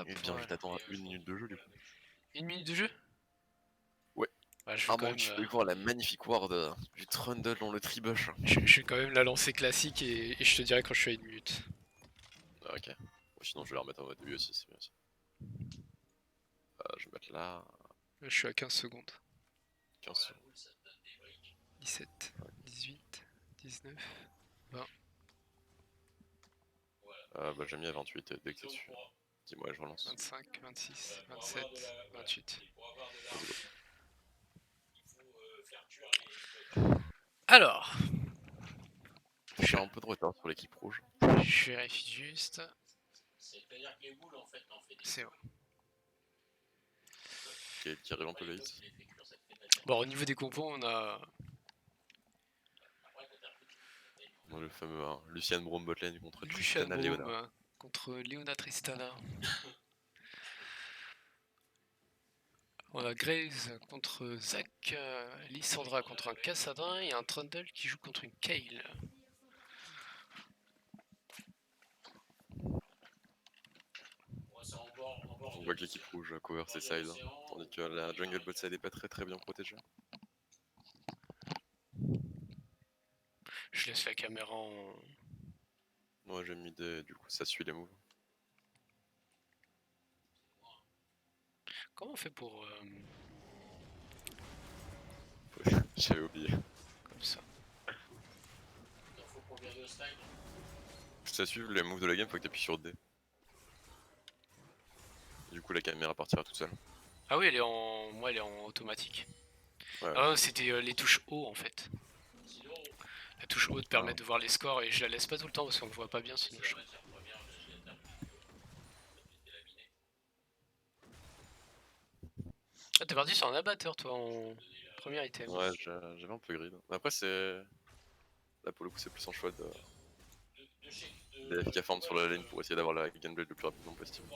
Hop, Et bien, voilà. je t'attends à 1 minute de jeu du coup. 1 minute de jeu? Ouais. Bah, je vais À quand moins même, que tu veuilles voir la magnifique ward du Trundle dans le tribush. je vais quand même la lancer classique et je te dirai quand je suis à 1 minute. Ah, ok. Bon, sinon, je vais la remettre au début aussi, c'est bien aussi. Je vais mettre là. Là, je suis à 15 secondes. 15 secondes. 17, 18, 19, 20. Bah, j'ai mis à 28 dès que t'es dessus. Dis-moi, je relance. 25, 26, 27, 28. Let's go. Alors, J'ai un peu de retard sur l'équipe rouge. je vérifie juste. C'est bon. Qui arrive un peu late. Bon, au niveau des compos, on a Le fameux Lucian Brown botlane contre Lucian Tristana Leona. Baum contre Leona Tristana. On a Graves contre Zach, Lissandra contre un Cassadin et un Trundle qui joue contre une Kayle. On voit que l'équipe rouge cover ses sides, tandis que la jungle bot side est pas très bien protégée. Je laisse la caméra en... Moi j'ai mis des... du coup ça suit les moves. Comment on fait pour... J'avais oublié. comme ça. Pour ça suit les moves de la game, faut que t'appuies sur D. Du coup la caméra partira toute seule. Ah oui, elle est en... Moi, elle est en automatique. Ouais. Ah, c'était les touches haut en fait. La touche haute permet de voir les scores et je la laisse pas tout le temps parce qu'on voit pas bien sinon je trouve. Ah, t'es parti sur un abatteur toi en premier item. Ouais, j'avais un peu grid. Après c'est... Là pour le coup c'est plus un choix de... d'AFK farm sur la lane pour essayer d'avoir la gameplay le plus rapidement possible.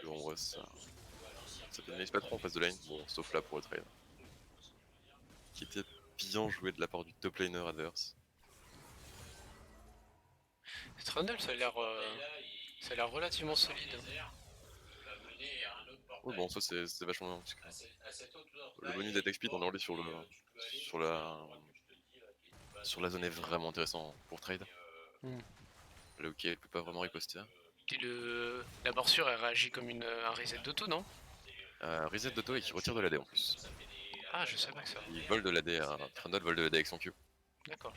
Et en vrai ça... Ça pénalise pas trop en face de lane, bon sauf là pour le trade. Qui était bien joué de la part du top laner adverse. Trundle ça a l'air relativement solide. Oui bon ça c'est vachement bien parce que le bonus d'attack speed on est enlevé sur la zone est vraiment intéressant pour trade. Là ok elle peut pas vraiment riposter. Et la morsure elle réagit comme un reset d'auto non? Reset d'auto et qui retire de l'AD en plus. Ah je sais pas que ça. Il vole de l'AD, Trundle vole de l'AD avec son Q. D'accord.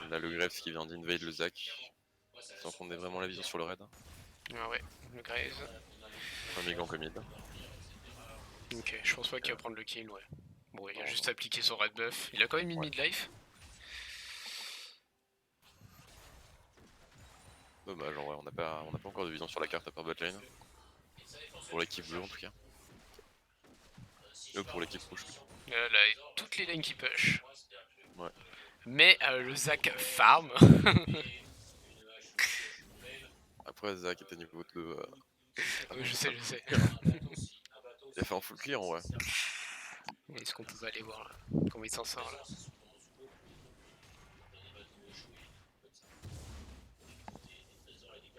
Là le Graves qui vient d'invade le Zac. Sans qu'on ait vraiment la vision sur le raid. Ah ouais, le Graves. Premier gang comme mid. Ok, je pense pas qu'il va prendre le kill, ouais. Bon, il a juste appliqué son red buff. Il a quand même une mid-life. Dommage en vrai, on n'a pas encore de vision sur la carte à part botlane. Pour l'équipe bleue en tout cas. Pour l'équipe rouge. Là, toutes les lanes qui push. Ouais. Mais le Zac farm. Après Zac était niveau 2. Je sais, je sais. Il a fait un full clear en vrai. Est-ce qu'on peut aller voir là comment il s'en sort là?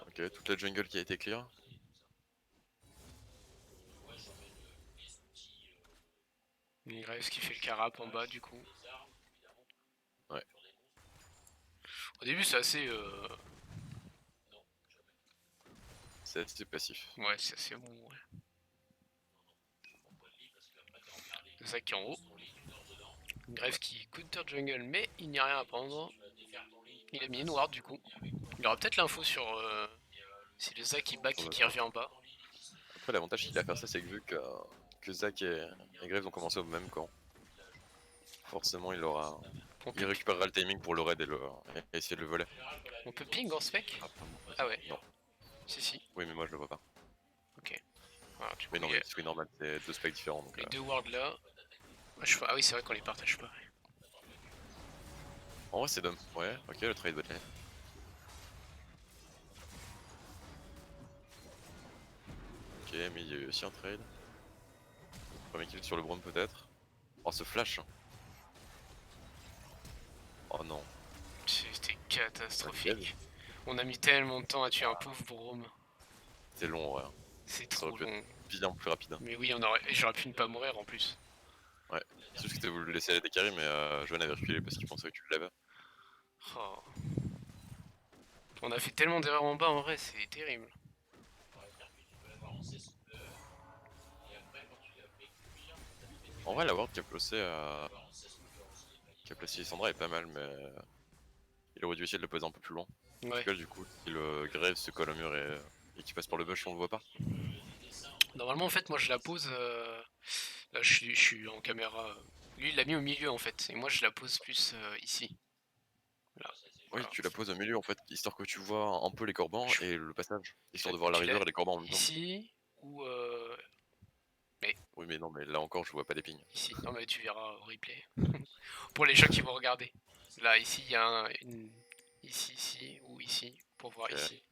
Ok, toute la jungle qui a été clear. Graves qui fait le carap en bas du coup. Ouais. Au début c'est assez... C'est assez passif. Ouais, c'est assez bon, ouais. Le Zac qui est en haut. Graves qui counter jungle mais il n'y a rien à prendre. Il a mis une ward du coup. Il aura peut-être l'info sur si le Zac il back et qui revient en bas. Après l'avantage qu'il a fait ça c'est que vu que Zac et Graves ont commencé au même camp. Forcément il récupérera le timing pour le raid et essayer de le voler. On peut ping en spec? Ah ouais. Non. Si si. Oui mais moi je le vois pas. Ok. Voilà, du coup, Mais non mais c'est normal, c'est deux specs différents. Donc, les deux wards là. Ah oui c'est vrai qu'on les partage pas. En vrai c'est dumb. Ouais, ok le trade botlane. Ok mais il y a eu aussi un trade. Premier kill sur le Braum peut-être. Oh ce flash. Oh non. C'était catastrophique. On a mis tellement de temps à tuer un pauvre Brome. C'était long, ouais. C'est Ça aurait trop pu être long. bien plus rapide. Mais oui, j'aurais pu ne pas mourir en plus. Ouais. C'est juste que t'as voulu laisser aller carry, mais Johan avait reculé parce qu'il pensait que tu l'avais. Oh. On a fait tellement d'erreurs en bas en vrai, c'est terrible. En vrai, la ward qui a placé Lissandra est pas mal, mais il aurait dû essayer de le poser un peu plus loin. En tout Ouais. cas, du coup, si le Grave se colle au mur et qu'il passe par le bush, on le voit pas. Normalement, en fait, moi je la pose. Là, je suis en caméra. Lui, il l'a mis au milieu en fait. Et moi, je la pose plus ici. Là. Oui, Voilà. tu la poses au milieu en fait, histoire que tu vois un peu les corbans Je- et le passage, histoire de voir la Tu l'as river et les corbans en même temps. ici ou. Mais Oui, mais non, mais là encore, je vois pas d'épines. ici. Non, mais tu verras au replay. Pour les gens qui vont regarder. Là, ici, il y a une. Ici, ici, ou ici. Pour voir Ok. ici.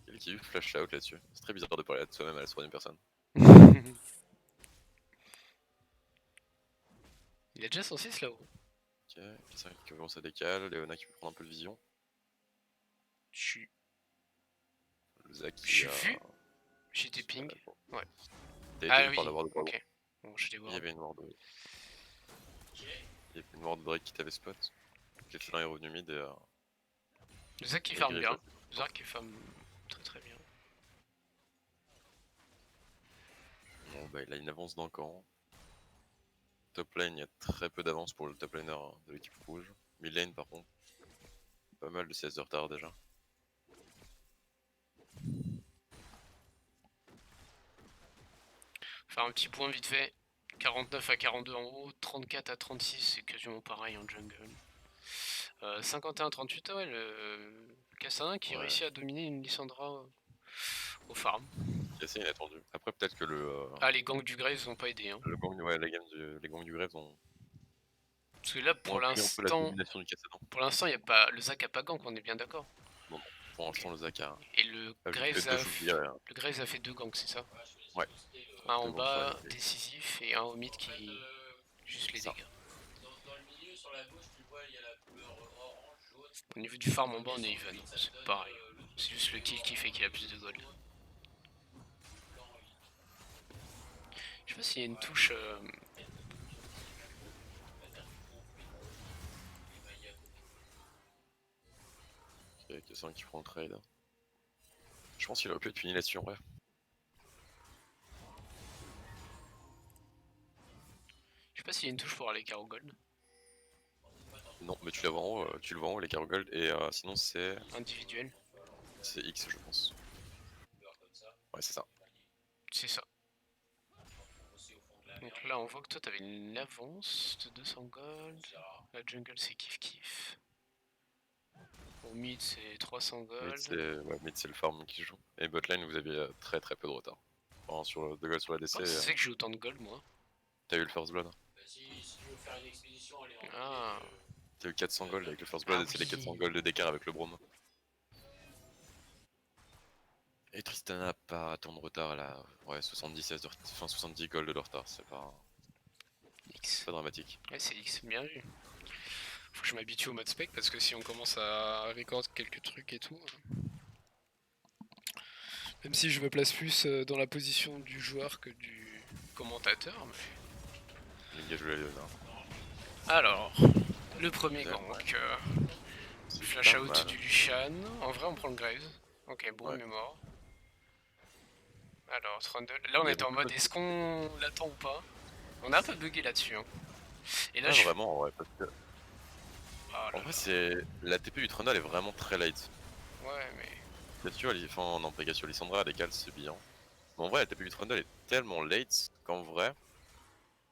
Il qui flash out là-dessus. C'est très bizarre de parler de soi-même à la troisième personne. Il a déjà son 6 là-haut. Ok, Kissan qui commence à décaler, Léona qui peut prendre un peu de vision. Je Le Zac qui suis a. vu. J'étais ping. Bon. Ouais. T'as été Ah vu par la oui. ward de Dragon. Ok. Bon, je les Il vois. y avait une ward de. Il y avait une ward de Drake qui t'avait spot. Clételin est revenu mid Zach qui et farme Grave. bien. Zach qui farme très très bien. Bon, bah, il a une avance dans le camp. Top lane, il y a très peu d'avance pour le top laner de l'équipe rouge. Mid lane, par contre, pas mal de CS de retard déjà. Faire un petit point vite fait. 49 à 42 en haut, 34 à 36, c'est quasiment pareil en jungle. 51 à 38, ouais, le Cassadin qui Ouais, réussit à dominer une Lissandra au farm. c'est assez inattendu. Après, peut-être que Ah, les gangs du Graves n'ont pas aidé. Hein. le gang, ouais, les gangs du Graves Parce que là, ont appris un peu la domination du Cassadin. pour l'instant, y a pas, le Zac a pas gank, on est bien d'accord. Non, non, pour l'instant, le Zac Et le a vu que Graves deux shoots hier. le Graves a fait deux ganks, c'est ça? Ouais, Un en deux gangs sur la bas, mid. décisif, et un au mid qui juste les Ça. dégâts. Au niveau du farm en bas, on est even, c'est pareil. C'est juste le kill qui fait qu'il a plus de gold. Je sais pas s'il y a une touche. Ok, Cassadin qui prend le trade. Je pense qu'il aurait pu être fini là-dessus en vrai. Je sais pas s'il y a une touche pour aller carreau gold. Non, mais tu la vois en haut, tu le vois en haut, les cargo gold, et sinon c'est Individuel. X, je pense. Ouais, c'est ça. C'est ça. Donc là, on voit que toi, t'avais une avance de 200 gold. La jungle, c'est kiff kiff. Au mid, c'est 300 gold. Mid, c'est le farm qui joue. Et botlane, vous aviez très très peu de retard. Enfin, sur le 2 gold sur la DC, Oh, c'est que j'ai autant de gold, moi. t'as eu le first blood. Ah, T'as eu 400 gold avec le first blood, ah et c'est les 400 oui. gold d'écart avec le Brome. Et Tristana a pas tant de retard, elle a 70 gold de retard, c'est X. pas dramatique. Ouais, c'est X, bien vu. Faut que je m'habitue au mode spec parce que si on commence à record quelques trucs et tout. Même si je me place plus dans la position du joueur que du commentateur. Mais... Les gars, je vais aller là. Alors, le premier Ouais, gank. c'est Flash pas out mal. du Lucian. En vrai, on prend le Graves. Ok, bon, Ouais. il est mort. Alors, Trundle. Là, on Il y a était en beaucoup mode de... est-ce qu'on l'attend ou pas? On a un peu bugué là-dessus. Hein. Et là, Pas je. vraiment, ouais, parce que... Oh En là vrai, là. c'est... La TP du Trundle est vraiment très light. Ouais, mais. Bien sûr, enfin, non, Pegasus Lissandra, elle décale, c'est bien. Mais en vrai, la TP du Trundle est tellement late qu'en vrai,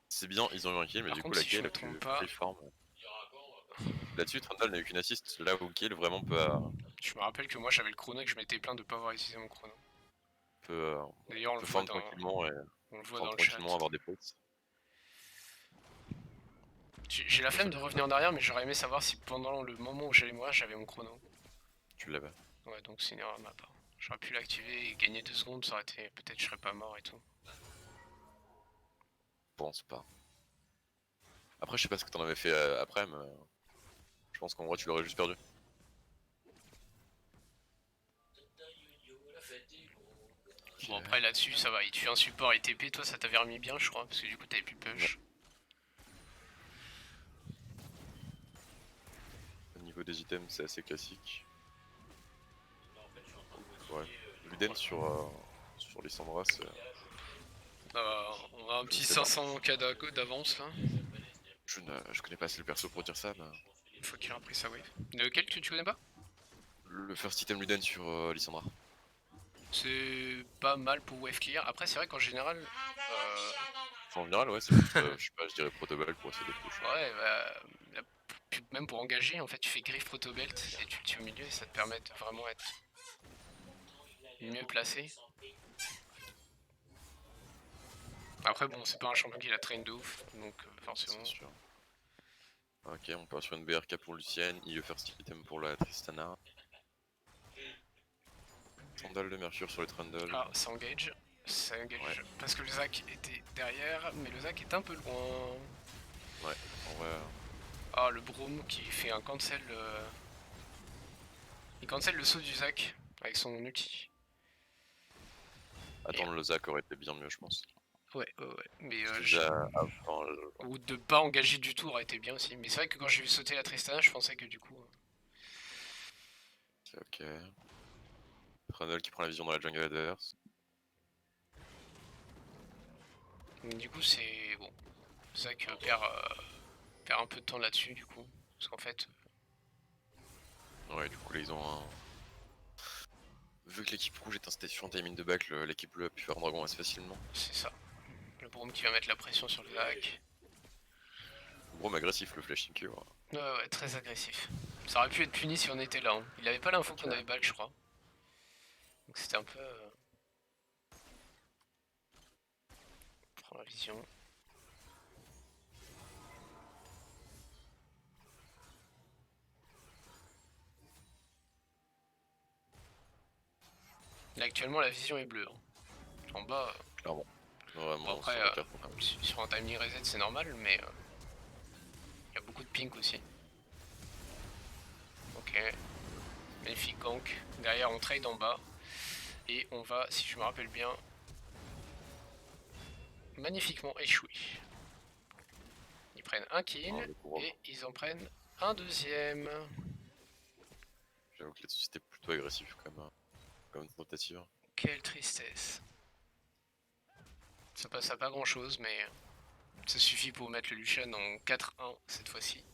c'est bien, ils ont eu un kill, mais Par du coup, contre, la si je kill me a pu trompe pas, free farm. Là-dessus, Trundle n'a eu qu'une assist, là où kill, vraiment je me rappelle que moi j'avais le chrono et que je m'étais plaint de pas avoir utilisé mon chrono. peut, euh, D'ailleurs, peut farm tranquillement et on le voit farm dans le chat. tranquillement avoir des potes. J'ai la flemme de revenir en arrière, mais j'aurais aimé savoir si pendant le moment où j'allais mourir, j'avais mon chrono. Tu l'avais. Ouais, donc c'est une erreur de ma part. J'aurais pu l'activer et gagner 2 secondes, ça aurait été. Peut-être je serais pas mort et tout. Je pense pas. Après, je sais pas ce que t'en avais fait après, mais je pense qu'en vrai, tu l'aurais juste perdu. Bon après là-dessus ça va, il tue un support et TP, toi ça t'avait remis bien je crois, parce que du coup t'avais plus push. Au niveau des items, c'est assez classique. Ouais. Luden sur Lissandra, c'est. On a un petit sais pas. 500k d'avance là. Je connais pas assez le perso pour dire ça, mais. Une fois qu'il a repris sa wave. Lequel que tu connais pas? Le first item Luden sur Lissandra. C'est pas mal pour wave clear. Après c'est vrai qu'en général... Enfin, en général, ouais, c'est plus, je sais pas, je dirais protoball pour essayer de push. Ouais, même pour engager, en fait, tu fais griffe protobelt et tu le tues au milieu et ça te permet de vraiment être mieux placé. Après, bon, c'est pas un champion qui la traîne de ouf, donc forcément. C'est sûr. Ok, on part sur une BRK pour Lucienne, IE first item pour la Tristana. Sandal de Mercure sur les Trundle. Ah, ça engage. Ça engage ouais. Parce que le Zac était derrière, mais le Zac est un peu loin. Ouais, en vrai. Ah, le Broom qui fait un cancel. Il cancel le saut du Zac avec son ulti. Attendre le Zac aurait été bien mieux, je pense. Ouais. Mais ou de pas engager du tout aurait été bien aussi. Mais c'est vrai que quand j'ai vu sauter la Tristana, je pensais que du coup. Ok. Trundle qui prend la vision dans la jungle adverse. Du coup, c'est bon. Zac perd un peu de temps là-dessus, du coup. Parce qu'en fait. Ouais, du coup, là, ils ont un. Vu que l'équipe rouge est installée sur un timing de back, l'équipe bleue a pu faire un dragon assez facilement. C'est ça. Le Broom qui va mettre la pression sur le Zac. Broom agressif, le flashing Q. Ouais, très agressif. Ça aurait pu être puni si on était là. Hein. Il avait pas l'info qu'on avait back, je crois. Donc c'était un peu. Prends la vision. Là actuellement la vision est bleue. Hein. En bas. Clairement. Vraiment, bon, après, sur un timing reset c'est normal, mais il y a beaucoup de pink aussi. Ok. Magnifique gank. Derrière on trade en bas. Et on va, si je me rappelle bien, magnifiquement échouer. Ils prennent un kill et ils en prennent un deuxième. J'avoue que là-dessus c'était plutôt agressif comme tentative. Quelle tristesse. Ça passe à pas grand chose, mais ça suffit pour mettre le Lucian en 4-1 cette fois-ci.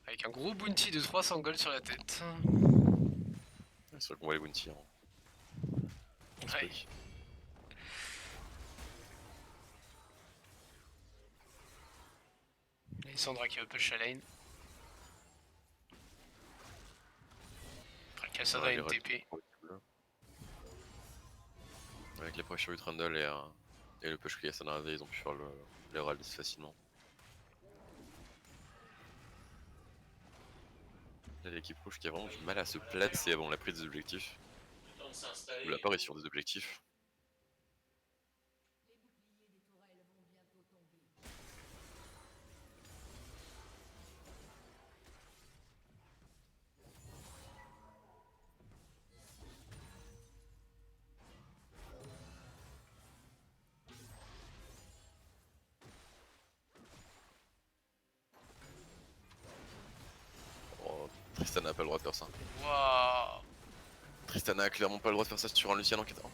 Avec un gros bounty de 300 gold sur la tête. C'est vrai qu'on voit les bounty. Ouais. Et Sandra qui va push la lane. Après Cassandra et une TP. Avec les pressures du Trundle et le push que Cassandra avait, ils ont pu faire les rallies facilement. Là, l'équipe rouge qui a vraiment du mal à se placer avant la prise des objectifs. Ou l'apparition des objectifs. Tristana n'a pas le droit de faire ça. Waouh. Tristana a clairement pas le droit de faire ça sur un Lucian en 4-1.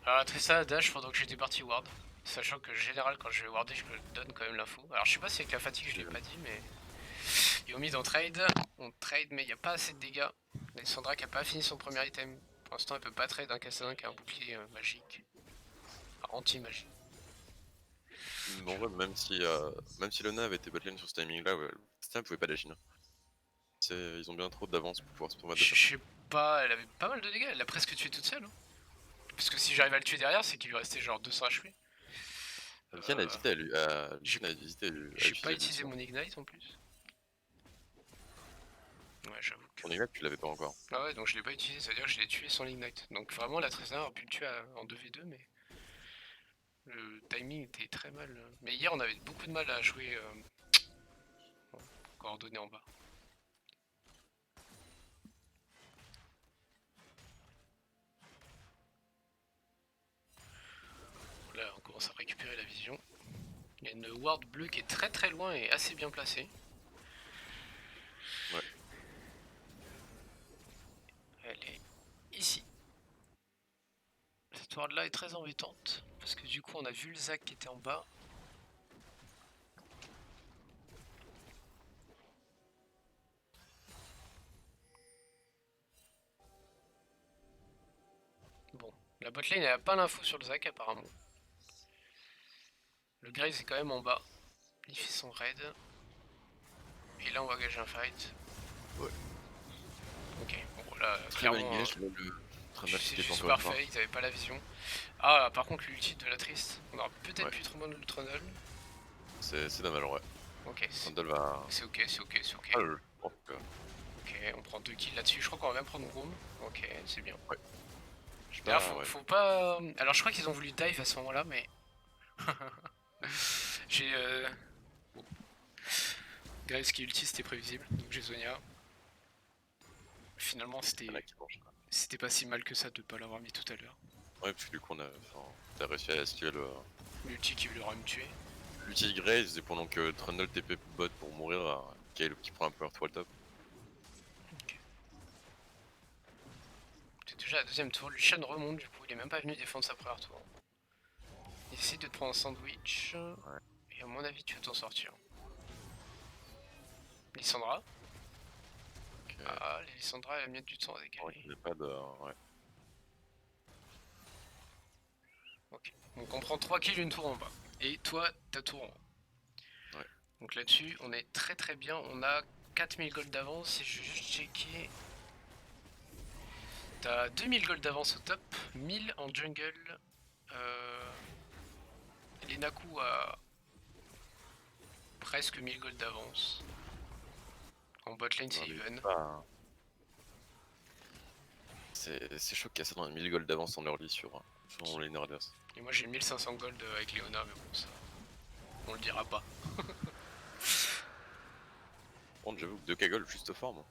Alors Tristana dash pendant que j'étais parti ward. Sachant que général quand je vais warder je me donne quand même l'info. Alors je sais pas si avec la fatigue je l'ai pas dit mais... Et au mid on trade mais il n'y a pas assez de dégâts. Alessandra qui a pas fini son premier item. Pour l'instant elle peut pas trade un Cassandra qui a un bouclier magique. Enfin, anti-magie. En vrai, même si Lona avait été botlane sur ce timing là, Tristana pouvait pas d'agir. Ils ont bien trop d'avance pour pouvoir se permettre de faire. Je sais pas, elle avait pas mal de dégâts, elle l'a presque tué toute seule. Hein. Parce que si j'arrive à le tuer derrière, c'est qu'il lui restait genre 200 HP. Lucian a hésité à lui. J'ai pas utilisé mon ignite en plus. Ouais, j'avoue que. Ton ignite, tu l'avais pas encore. Ah ouais, donc je l'ai pas utilisé, c'est à dire que je l'ai tué sans l'ignite. Donc vraiment, la Tristana aurait pu le tuer en 2v2, mais. Le timing était très mal. Mais hier, on avait beaucoup de mal à jouer coordonné en bas. Il y a une ward bleue qui est très loin et assez bien placée. Ouais. Elle est ici. Cette ward là est très embêtante parce que du coup on a vu le Zac qui était en bas. Bon, la botlane elle a pas l'info sur le Zac apparemment. Le Graves est quand même en bas. Il fait son raid. Et là on va gager un fight. Ouais. Ok, bon là Très bon clairement engage, là, le Trundle qui c'est dépend juste encore une fois. parfait, ils avaient pas la vision. Ah par contre l'ulti de la triste, on aura peut-être Ouais. pu trop bon le Trundle. C'est dommage en vrai. Ok, Trundle va. c'est ok, c'est ok, c'est ok. Ah, je pense que. Ok, on prend 2 kills là-dessus, je crois qu'on va même prendre room. Ok, c'est bien. Ouais. Je sais D'ailleurs pas, ouais. faut pas... Alors je crois qu'ils ont voulu dive à ce moment là mais... J'ai... Bon. Graves qui ulti c'était prévisible, donc j'ai Zonia. Finalement Il y en a qui mangent. c'était pas si mal que ça de pas l'avoir mis tout à l'heure. Ouais, parce que du coup, t'as réussi à esquiver L'ulti qui voulait me tuer. l'ulti de Graves et pendant que Trundle TP bot pour mourir, Gale qui prend un peu Earth Wall top. Ok. C'est déjà la deuxième tour, Lucian remonte du coup, il est même pas venu défendre sa première tour. Il essaie de te prendre un sandwich, Ouais. et à mon avis tu vas t'en sortir. Lissandra. Ok. Ah, Lissandra elle a mis du temps à décaler. Ouais, il n'y a pas de. Ouais. Ok, donc on prend 3 kills une tour en bas. Et toi, ta tour en haut. Ouais. Donc là-dessus, on est très bien. On a 4000 gold d'avance. Et je vais juste checker. T'as 2000 gold d'avance au top, 1000 en jungle. Lenaku a presque 1000 gold d'avance. En botlane, c'est even. C'est chaud qu'il y a ça dans les 1000 gold d'avance en early sur les Nerdos. Et moi j'ai 1500 gold avec Leona, mais bon, ça. On le dira pas. Bon, j'avoue que 2K gold juste forme.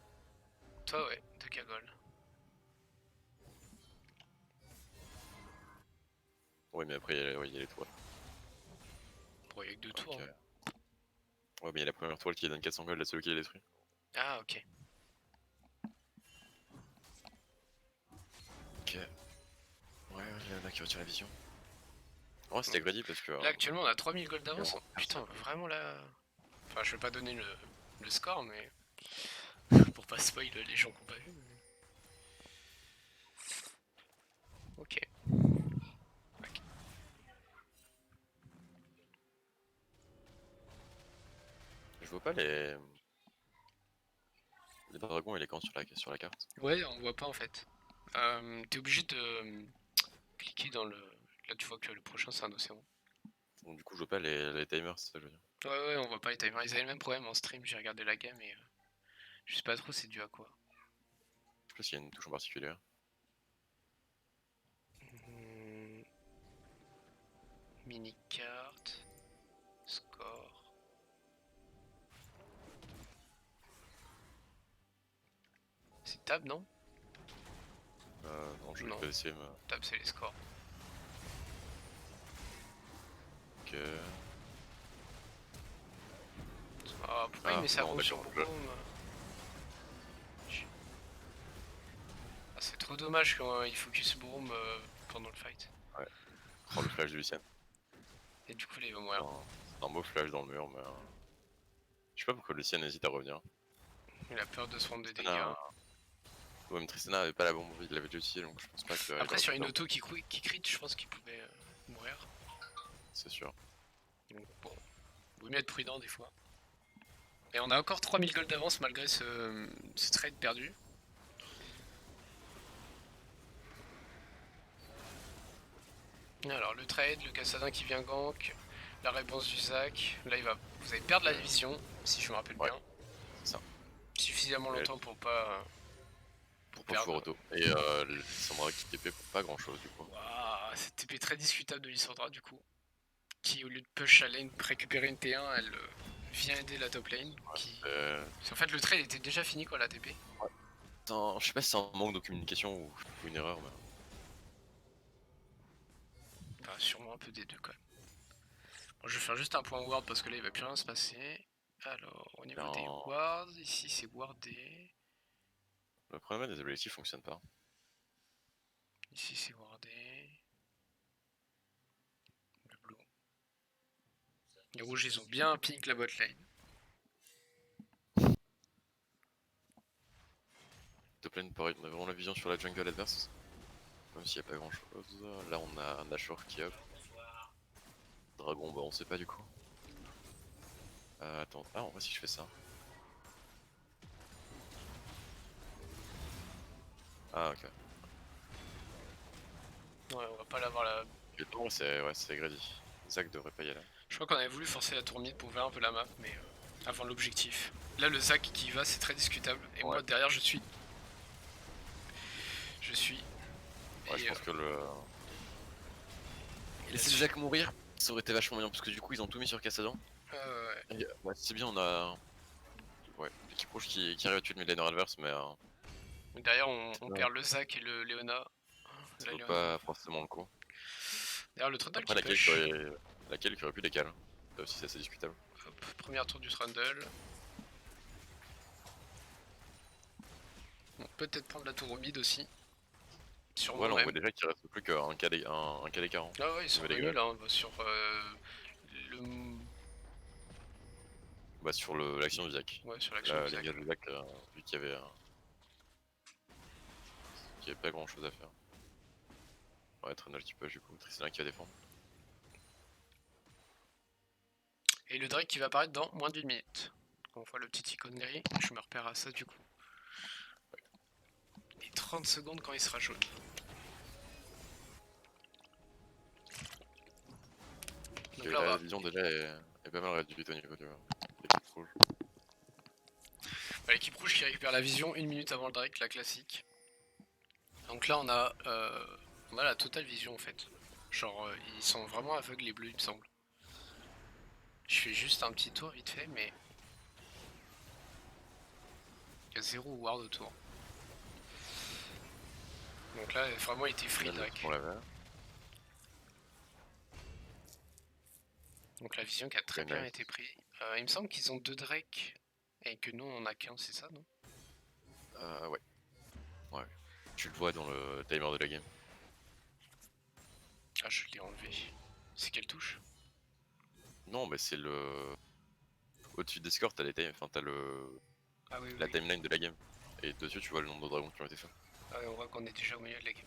Toi, ouais, 2k gold. Ouais, mais après, il y a les toiles. Bon, il y a que 2 tours. Hein. Ouais, mais il y a la première toile qui donne 400 gold, la seule qui est détruite. Ah, ok. Ok. Ouais, il y en a qui retirent la vision. Ouais, c'était greedy parce que. Là, actuellement, on a 3000 gold d'avance. Putain, vraiment là. Enfin, je vais pas donner le score, mais. Pour pas spoil les gens qui ont pas vu. Ok. Je vois pas les dragons et les camps sur la carte. Ouais, on voit pas en fait. T'es obligé de cliquer dans le. Là, tu vois que le prochain c'est un océan. Donc, du coup, je vois pas les timers, c'est ça que je veux dire. Ouais, on voit pas les timers. Ils avaient le même problème en stream. J'ai regardé la game et je sais pas trop c'est dû à quoi. Je sais pas s'il y a une touche en particulier. Mini carte. Score. C'est tab, non? Non, je vais Non. pas essayer, mais. Tab, c'est les scores. Ok. Ah, pourquoi il met sa non, roue sur d'accord, Boom? Ah, c'est trop dommage qu'il focus Boom pendant le fight. Ouais. Oh, le flash de Lucian. Et du coup, là, il va mourir. C'est un beau flash dans le mur, mais. Je sais pas pourquoi Lucian hésite à revenir. Il a peur de se prendre des dégâts. Tristana, ouais, mais Tristana avait pas la bombe, il l'avait déjà utilisé, donc je pense pas que. Après, sur une auto qui crit, je pense qu'il pouvait mourir. C'est sûr. Donc, bon, vaut mieux être prudent des fois. Et on a encore 3000 gold d'avance malgré ce trade perdu. Alors, le trade, le Cassadin qui vient gank, la réponse du Zac. Là, vous allez perdre la vision, si je me rappelle bien. C'est ça. Suffisamment longtemps pour pas. Pour perdre. Auto. Et Lissandra qui TP pour pas grand chose du coup. Waouh, cette TP très discutable de Lissandra du coup. Qui, au lieu de push à lane, récupérer une T1, elle vient aider la top lane. Ouais, En fait, le trade était déjà fini quoi, la TP. Ouais. Je sais pas si c'est un manque de communication ou une erreur, mais. Enfin, sûrement un peu des deux quand même. Bon, je vais faire juste un point ward parce que là il va plus rien se passer. Alors, au niveau des Non. wards, ici c'est wardé. Le problème des abilities fonctionne pas. Ici c'est wardé. Le blue. Les rouges ils ont bien pink la bot lane. Top lane pareil, on a vraiment la vision sur la jungle adverse. Même s'il n'y a pas grand chose. Là on a Nashor qui up. Dragon, bah on sait pas du coup. Attends, en vrai si je fais ça. Ah ok. Ouais, on va pas l'avoir là. Et bon, c'est greedy. Zach devrait pas y aller. Je crois qu'on avait voulu forcer la tour mid pour ouvrir un peu la map, mais avant l'objectif. Là le Zac qui y va c'est très discutable. Et Ouais. moi derrière je suis. Je suis. Ouais, je pense que le. Et Laisser là-dessus- Zach mourir, ça aurait été vachement bien parce que du coup ils ont tout mis sur Cassadon. ouais. Ouais, c'est bien, on a. Ouais, l'équipe rouge qui arrive à tuer le mid laner adverse, mais Derrière on Ouais. perd le Zac et le Léona. ça La vaut Léona. pas forcément le coup. Derrière le Trundle Après, qui push. laquelle qui aurait pu décaler. Là aussi, c'est assez discutable. Hop, première tour du Trundle. On peut peut-être prendre la tour au mid aussi. Sûrement Voilà, on même. voit déjà qu'il reste plus qu'un cas d'écart. Hein. Ah ouais, ils sont Niveau nuls dégâts. hein, sur le... Bah, sur l'action du Zach. Ouais, sur l'action du Zac. L'engage du Zach, vu qu'il y avait pas grand chose à faire. Ouais, Trundle qui push du coup, Tristana qui va défendre. Et le Drake qui va apparaître dans moins d'une minute. On voit le petit icône gris, je me repère à ça du coup. Et 30 secondes quand il sera jaune. Donc là, on La va... vision déjà est pas mal réduite au niveau de l'équipe rouge. L'équipe rouge qui récupère la vision une minute avant le Drake, la classique. Donc là on a la totale vision en fait. Genre ils sont vraiment aveugles les bleus il me semble. Je fais juste un petit tour vite fait mais... Il y a 0 ward autour. Donc là vraiment il était free le Drake. On l'avait. Donc la vision qui a très bien été prise. Il me semble qu'ils ont 2 Drake et que nous on en a qu'un, c'est ça non? Ouais. Ouais. Tu le vois dans le timer de la game. Ah je l'ai enlevé. C'est quelle touche? Non, mais c'est le. Au-dessus des scores, t'as t'as Ah oui, la oui. timeline de la game. Et dessus, tu vois le nombre de dragons qui ont été faits. Ah oui, on voit qu'on est déjà au milieu de la game.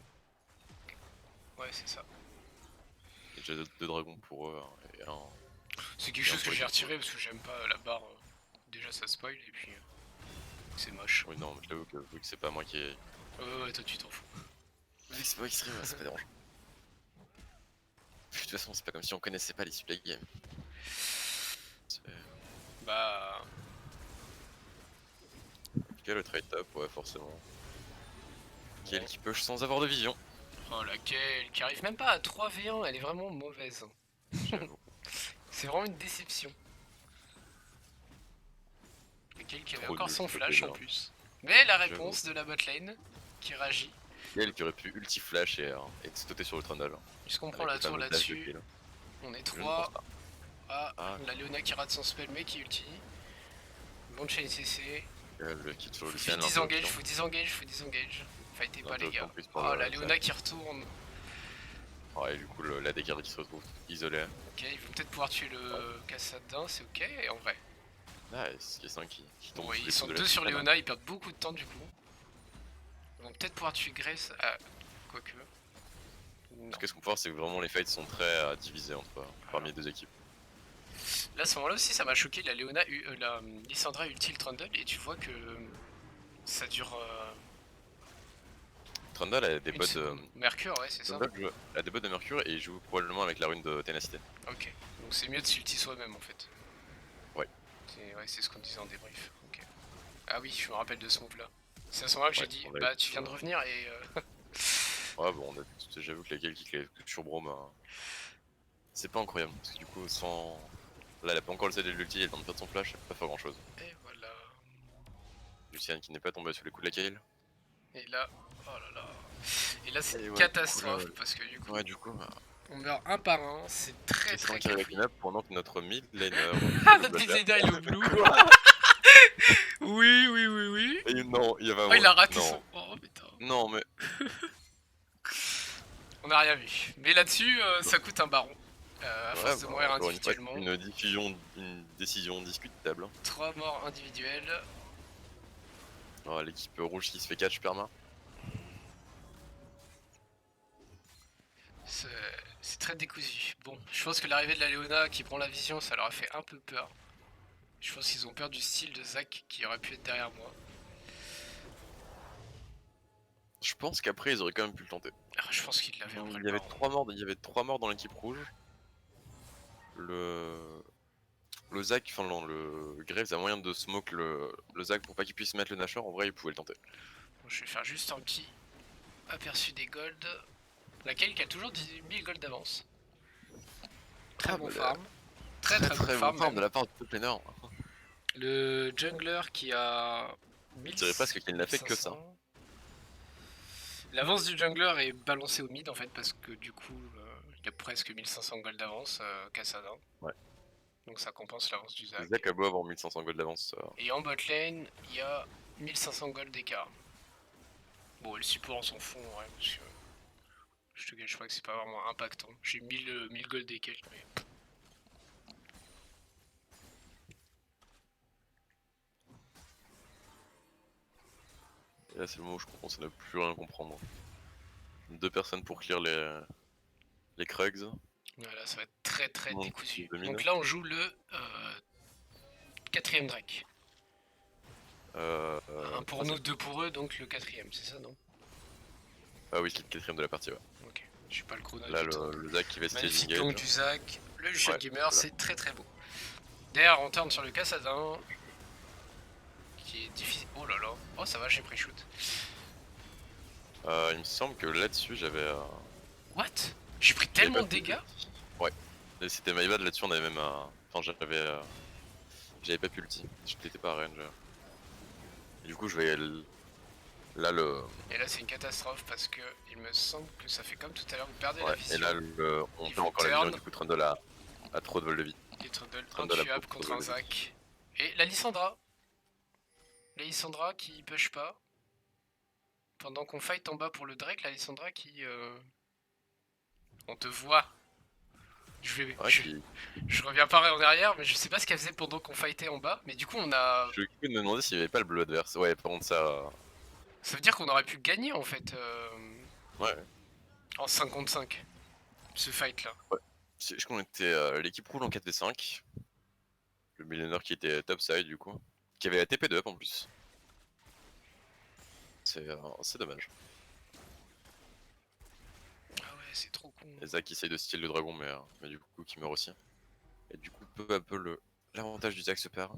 Ouais, c'est ça. Il y a déjà deux dragons pour eux et un. C'est quelque Et un chose que pour j'ai l'équipe retiré parce que j'aime pas la barre. Déjà ça spoil et puis c'est moche. Oui, non, mais j'avoue que vu que c'est pas moi qui ai. Ouais, toi tu t'en fous. Vu que c'est pas moi qui stream, c'est pas dérangeant. De toute façon, c'est pas comme si on connaissait pas l'issue de la game. Bah... Ok, le trade top, ouais, forcément. Kiel qui push sans avoir de vision. Oh laquelle qui arrive même pas à 3v1, elle est vraiment mauvaise. J'avoue. C'est vraiment une déception. Laquelle qui avait Trop encore nul, son ce flash en plaisir. plus. Mais la réponse de la botlane qui réagit. Kiel qui aurait pu ulti flash et sauter sur le Trundle. Puisqu'on prend Avec la le tour fameux dash de là-dessus, Kiel. on est Je ne pense 3. pas. Ah, Ah, la Léona qui rate son spell mais qui ulti. Bon chain CC. le kit sur le Faut Lucian. disengage, faut disengage. Fightez pas les gars. Oh la Léona qui retourne. Ouais, du coup, la décade qui se retrouve isolée. Ok, ils vont peut-être pouvoir tuer le Cassadin, c'est ok en vrai. Nice, il y a 5 qui tombent. Bon, sous ils les sont coups de deux sur Tristana. Léona, ils perdent beaucoup de temps du coup. Ils vont peut-être pouvoir tuer Grace. Ah, quoique. Non. Qu'est-ce qu'on peut voir, c'est que vraiment les fights sont très divisés parmi les deux équipes. Là, à ce moment-là aussi, ça m'a choqué. La Léona, la Lissandra ulti le Trundle et tu vois que ça dure. Trundle a des Une bots seconde. Mercure, ouais, c'est ça. Trundle a des bots de Mercure et il joue probablement avec la rune de ténacité. Ok, donc c'est mieux de s'ulti soi-même en fait. Ouais. C'est ce qu'on disait en débrief. Ok. Ah oui, je me rappelle de ce move là. C'est à ce moment-là que j'ai dit, on a bah eu- tu viens de revenir et. Ouais, bon, j'avoue que la kill qui claque sur Brome, c'est pas incroyable. Parce que du coup, sans. Là, elle a pas encore le CD de l'ulti, elle vient de perdre son flash, elle peut pas faire grand chose. Et voilà. Lucian qui n'est pas tombé sous les coups de la kill. Et là, oh là là. Et là c'est Et une ouais, catastrophe du coup, parce que du coup. Ouais, du coup, On meurt un par un, c'est très Tristan très qui arrive avec cafouillé. une up pendant que notre mid laner. Ah, notre Blizzard il est au blue. Oui, oui, oui, oui. Non, il y avait un Oh, il a raté non. son. Oh, putain. Non, mais. On a rien vu. Mais là-dessus, ça coûte un baron. À Ouais, force de bah, mourir encore une fois, individuellement. une décision discutable. 3 morts individuelles. Oh, l'équipe rouge qui se fait catch perma. C'est très décousu. Bon, je pense que l'arrivée de la Léona qui prend la vision, ça leur a fait un peu peur. Je pense qu'ils ont peur du style de Zac qui aurait pu être derrière moi. Je pense qu'après ils auraient quand même pu le tenter. Ah, je pense qu'ils l'avaient après Il le y avait baron. 3 morts dans l'équipe rouge. Le Zac, enfin non, le Graves a moyen de smoke le Zac pour pas qu'il puisse mettre le Nashor. En vrai, il pouvait le tenter. Bon, je vais faire juste un petit aperçu des golds. Laquelle qui a toujours 18 000 gold d'avance. Très bon farm. Très bon farm, bon farm de la part du top laner. Le jungler qui a... Je dirais presque qu'il n'a fait que ça. L'avance du jungler est balancée au mid en fait parce que du coup il y a presque 1500 gold d'avance Kassadin. Ouais. Donc ça compense l'avance du Zac. Zac a beau avoir 1500 gold d'avance. Et en bot lane il y a 1500 gold d'écart. Bon, le support on s'en fout en vrai parce que je te cache pas que c'est pas vraiment impactant. J'ai 1000 gold des quelques mais... Et là c'est le moment où je commence à ne plus rien comprendre. 2 personnes pour clear les Krugs. Voilà, ça va être très très Mon décousu. domine. Donc là on joue le 4ème Drake. Un pour nous, 2 pour eux, donc le 4ème, c'est ça non? Ah oui, c'est le 4ème de la partie, ouais. Ok, je suis pas le chrono. Là le Zac qui va se magnifique long du Zac, le Lucian Ouais, Gamer, c'est très très beau. Derrière on turn sur le Kassadin. Qui est difficile. Oh là là, oh ça va, j'ai pris shoot. Il me semble que là-dessus j'avais... What? J'ai pris tellement de dégâts? Ouais, et c'était my bad, là-dessus on avait même un... Enfin j'avais pas pu ulti, j'étais pas à range. Et du coup je vais... Là le... Et là c'est une catastrophe parce que il me semble que ça fait comme tout à l'heure, vous perdez Ouais, la vision. et là on perd encore la vision, du coup Trundle a trop de vol de vie. Et Trundle Trundle a intuable beaucoup contre trop un de Zac. Et la Lissandra. La Lissandra qui push pas. Pendant qu'on fight en bas pour le Drake, la Lissandra qui... On te voit. Je reviens pas en arrière, mais je sais pas ce qu'elle faisait pendant qu'on fightait en bas. Mais du coup, on a. Je me demandais s'il y avait pas le bleu adverse. Ouais, par contre, ça. Ça veut dire qu'on aurait pu gagner en fait. Ouais. En 5 contre 5. Ce fight là. Ouais. Je crois qu'on était l'équipe rouge en 4v5. Le millionnaire qui était topside du coup. Qui avait la TP de up en plus. C'est dommage. Ah ouais, c'est trop con. Et Zac qui essaye de steal le dragon, mais du coup qui meurt aussi. Et du coup, peu à peu, l'avantage du Zac se perd.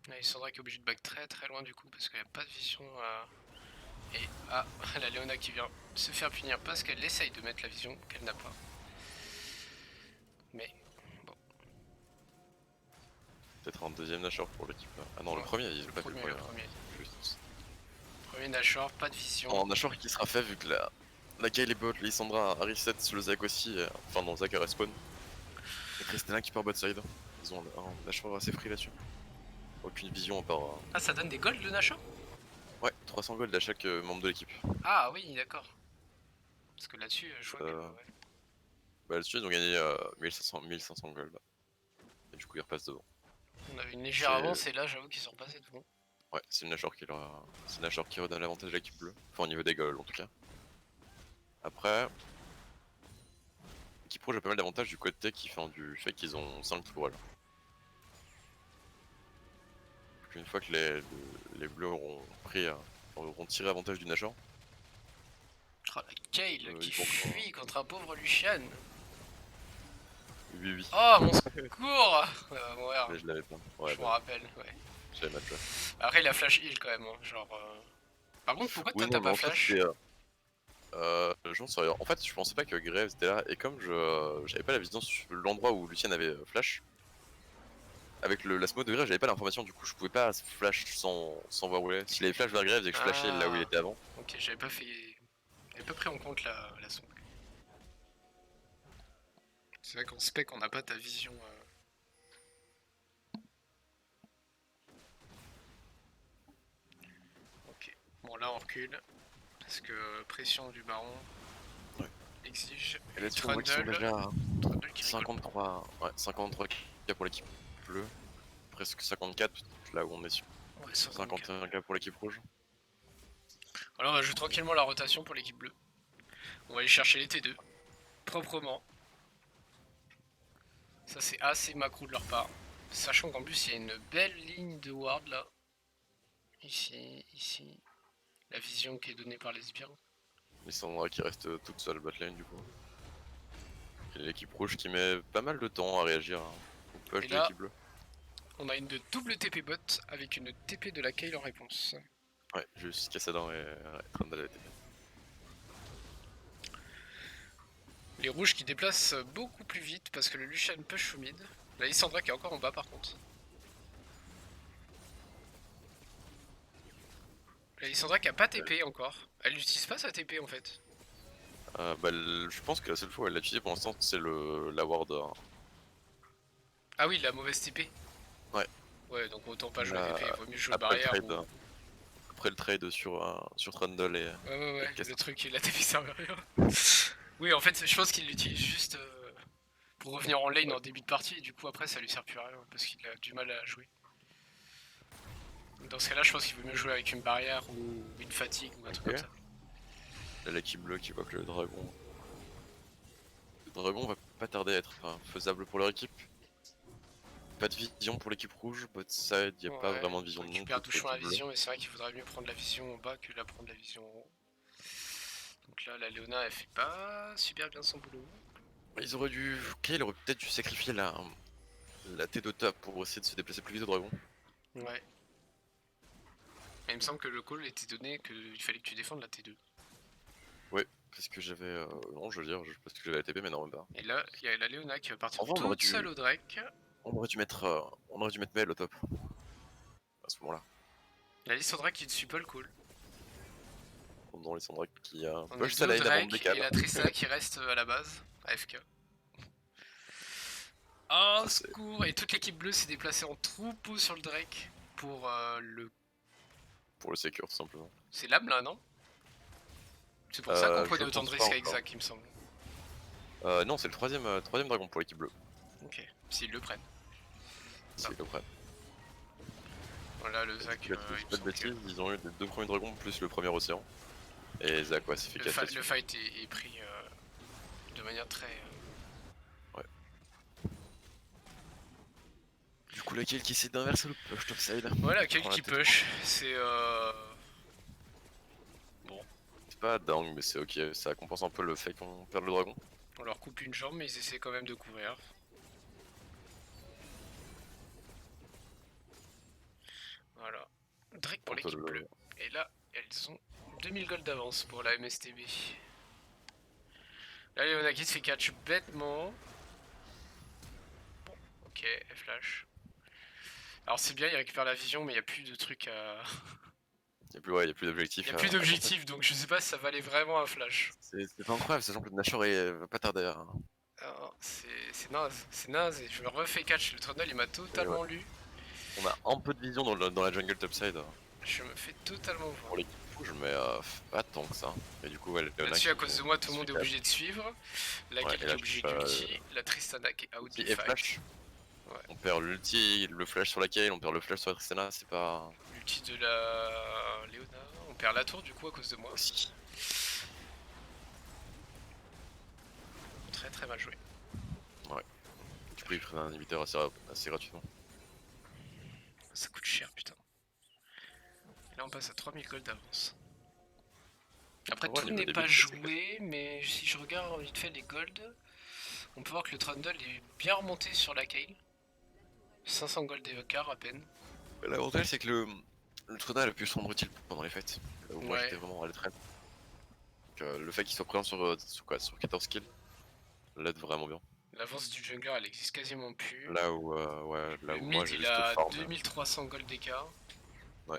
Là, il Sandra qui est obligé de back très très loin du coup parce qu'il n'y a pas de vision. Et ah, la Léona qui vient se faire punir parce qu'elle essaye de mettre la vision qu'elle n'a pas. Mais bon. Peut-être un deuxième Nashor pour l'équipe. Ah non, Ouais. le premier, il l'a pas fait Le premier. Juste. Premier Nashor, pas de vision. Un Nashor qui sera fait vu que la Kyle est bot, Lissandra a reset le Zac aussi. Enfin, non, Zac a respawn. Et Christina qui part bot side. Ils ont un Nashor assez free là-dessus. Aucune vision à part. Ah, ça donne des golds le Nashor? Ouais, 300 gold à chaque membre de l'équipe. Ah oui, d'accord. Parce que là-dessus, je vois que. Ouais. Bah là-dessus, ils ont gagné 1500 gold. Et du coup, ils repassent devant. On avait une légère avance et là, j'avoue qu'ils sont repassés devant. Ouais, c'est le Nashor qui redonne l'avantage à l'équipe bleue. Enfin, au niveau des gold en tout cas. Après, l'équipe rouge a pas mal d'avantages du côté qui fait du fait qu'ils ont 5 tourelles. Une fois que les bleus auront tiré avantage du Nashor. Oh la Kale qui fuit contre un pauvre Lucian. Oui. Oh mon secours. Mais je l'avais pas. Ouais, je me rappelle, ouais. J'avais match. Après il a flash heal quand même, hein. Genre... Par contre pourquoi toi t'as pas flash? En fait je pensais pas que Graves était là et comme j'avais pas la vision sur l'endroit où Lucien avait flash. Avec la smoke de Graves j'avais pas l'information, du coup je pouvais pas flash sans voir où il est. S'il avait flash vers Graves et que je flashais là où il était avant. Ok, j'avais pas pris en compte la smoke. C'est vrai qu'en spec, on n'a pas ta vision. Ok. Bon, là, on recule. Parce que pression du baron Ouais. exige. Et là-dessus, on voit qu'ils sont Trundle, déjà à Trundle qui rigole. 53, ouais, 53 K pour l'équipe bleue. Presque 54, là où on est sur Ouais, 54. 51 K pour l'équipe rouge. Alors, on va jouer tranquillement la rotation pour l'équipe bleue. On va aller chercher les T2. Proprement. Ça, c'est assez macro de leur part. Sachant qu'en plus, il y a une belle ligne de ward là. Ici, ici. La vision qui est donnée par les sbires. Lissandra qui reste toute seule botlane du coup. Et l'équipe rouge qui met pas mal de temps à réagir au push Et de là, l'équipe bleue. on a une double TP bot avec une TP de la Kayle en réponse. Ouais, juste Cassadin et Trundle à la TP. Les rouges qui déplacent beaucoup plus vite parce que le Lucian push au mid. La Lissandra qui est encore en bas par contre. La Lissandra qui a pas TP encore. Elle n'utilise pas sa TP en fait. Je pense que la seule fois où elle l'a utilisé pour l'instant c'est la ward. Ah oui, la mauvaise TP. Ouais. Ouais, donc autant pas jouer La- TP, il vaut mieux jouer après barrière le trade, ou... après le trade sur Trundle et. Ouais, Cassadin. le truc, la TP servait à rien. Oui, en fait, je pense qu'il l'utilise juste pour revenir en lane en début de partie, et du coup après ça lui sert plus à rien, parce qu'il a du mal à jouer. Dans ce cas là, je pense qu'il vaut mieux jouer avec une barrière ou une fatigue ou un truc Ok. comme ça. Là, l'équipe bleue qui voit que le dragon. Le dragon va pas tarder à être faisable pour leur équipe. Pas de vision pour l'équipe rouge, bot side, y a pas vraiment de vision On de non récupère pour doucement la l'équipe bleue. vision, mais c'est vrai qu'il faudrait mieux prendre la vision en bas que la prendre la vision en haut. Donc là, la Léona, elle fait pas super bien son boulot. Ils auraient dû. Kayle aurait peut-être dû sacrifier la T de top pour essayer de se déplacer plus vite au dragon. Ouais. Et il me semble que le call était donné qu'il fallait que tu défendes la T2. Ouais, parce que j'avais. Non, je veux dire, je pense que j'avais la TP, mais non, même pas. Et là, il y a la Léona qui va partir En vrai, on aurait toute seule au Drake. on aurait dû mettre Mel au top. À ce moment-là. La Lissandra qui ne suit pas le call. Dans les Sandra qui a On a push sa deux lane avant de Drake décale. et la Trista qui reste à la base, AFK. Oh, c'est- secours! Et toute l'équipe bleue s'est déplacée en troupeau sur le Drake pour le... Pour le secure, tout simplement. C'est l'âme là, non? C'est pour ça qu'on prenait Je autant de pense pas risques avec encore. Zac, il me semble. Non, c'est le troisième dragon pour l'équipe bleue. Ok, s'ils le prennent. S'ils le prennent. Voilà, le Zac, Si il je me dis pas de semble que bêtises, ils ont eu les deux premiers dragons plus le premier océan. Et Zach, ouais, ça fait 4 le fight est pris de manière très... Du coup, laquelle qui essaie d'inverser le push topside. Voilà, quel Prend la qui tête. push, c'est... Bon, C'est pas dingue, mais c'est ok, ça compense un peu le fait qu'on perd le dragon. on leur coupe une jambe, mais ils essaient quand même de couvrir. Voilà. Drake pour l'équipe bleue. Et là, elles ont 2000 gold d'avance pour la MSTB. Là, Leonakis fait catch bêtement. Bon, ok, elle flash. Alors c'est bien, il récupère la vision, mais il n'y a plus de trucs à... Y'a plus d'objectifs. Il n'y a plus d'objectifs, donc je sais pas si ça valait vraiment un flash. C'est pas incroyable, sachant que le Nashor va pas tarder à. C'est naze, c'est naze, et je me refais catch, le Trundle il m'a totalement lu. On a un peu de vision dans la jungle topside Je me fais totalement voir. pour l'équipe rouge, mais pas tant que ça. Et du coup, Là-dessus, à cause de moi, tout le monde est obligé de suivre. La Kayle qui est obligée d'ulti, la Tristana qui est out du et fight. flash. Ouais. On perd l'ulti, le flash sur la Kayle, on perd le flash sur la Tristana, c'est pas. L'ulti de la Léona, on perd la tour du coup à cause de moi. Aussi. Très très mal joué. Ouais. Du coup, ils prennent un inhibiteur assez gratuitement. Ça coûte cher, putain. Et là, on passe à 3000 gold d'avance. Après, Ouais, tout le n'est début, pas c'est joué, mais si je regarde vite fait les golds, on peut voir que le Trundle est bien remonté sur la Kayle. 500 gold d'écart à peine. L'avantage, c'est que le Trundle a pu se rendre utile pendant les fêtes. Là où moi Ouais. j'étais vraiment à l'étraîne. Le fait qu'il soit présent sur 14 kills l'aide vraiment bien. L'avance du jungler, elle existe quasiment plus. Là où, Le moi mid, j'ai il juste a farm. 2300 gold d'écart. Ouais.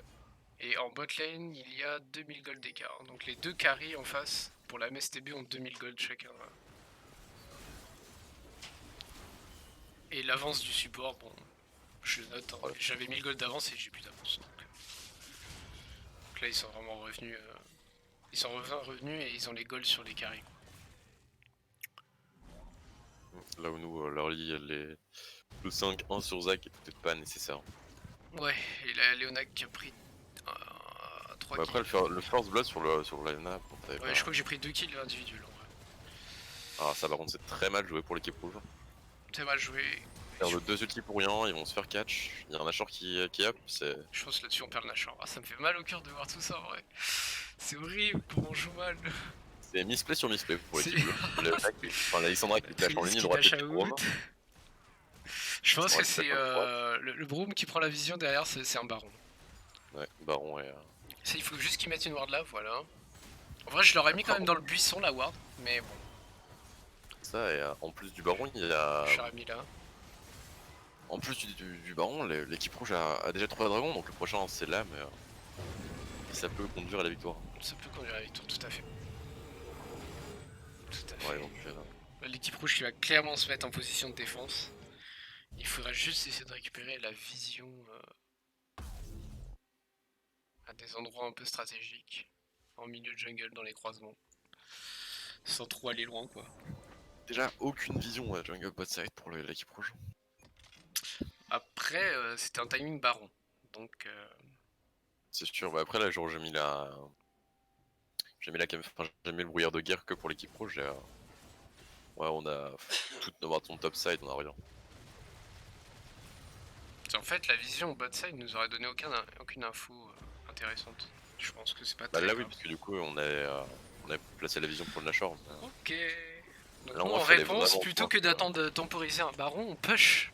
Et en bot lane, il y a 2000 gold d'écart. Donc les deux carries en face, pour la MSTB, ont 2000 gold chacun. Et l'avance du support, bon, je le note, hein. Ouais. J'avais 1000 gold d'avance et j'ai plus d'avance. Donc là, ils sont vraiment revenus. Ils sont revenus et ils ont les golds sur les carrés. Là où nous, l'early, le 5-1 sur Zac est peut-être pas nécessaire. Ouais, et la Léonac qui a pris 3 Ouais, kills. après, le first blood sur l'Arena, Ouais, je crois que j'ai pris 2 kills individuels en vrai. Ah, ça par contre, c'est très mal joué pour l'équipe rouge. C'est mal joué. Perdre 2 ultis pour rien, ils vont se faire catch. Il y a un Nashor qui up, c'est. Je pense que là-dessus on perd le Nashor. Ah, ça me fait mal au cœur de voir tout ça en vrai. C'est horrible comment on joue mal. C'est misplay sur misplay pour C'est- l'équipe bleue. Enfin, la Lissandra qui dash en Trélis ligne qui droite dash et puis Broom. out. Je pense Ouais, que c'est le Broom qui prend la vision derrière, c'est un baron. Ouais, Baron et. Il faut juste qu'ils mettent une ward là, voilà. En vrai, je l'aurais mis quand même dans le buisson la ward, mais bon, Ça, et en plus du Baron, il y a. je l'aurais mis là. En plus du Baron, l'équipe rouge a déjà 3 dragons, donc le prochain c'est là, mais. Ça peut conduire à la victoire. Ça peut conduire à la victoire, tout à fait. Tout à fait. Ouais, donc. L'équipe rouge qui va clairement se mettre en position de défense. Il faudra juste essayer de récupérer la vision à des endroits un peu stratégiques, en milieu de jungle, dans les croisements, sans trop aller loin quoi. Déjà, aucune vision jungle bot side pour l'équipe rouge. Après, c'était un timing baron, donc C'est sûr, bah après là, genre, j'ai mis la. Enfin, j'ai mis le brouillard de guerre que pour l'équipe rouge. Ouais, on a toute nos ton top side, on a rien. en fait la vision bot side nous aurait donné aucune info intéressante. Je pense que c'est pas Bah très là, oui, grave. parce que du coup, on a placé la vision pour le Nashor. Ok. Donc Là, nous, on en fallait réponse, vraiment plutôt voir que que- d'attendre de temporiser un baron, on push.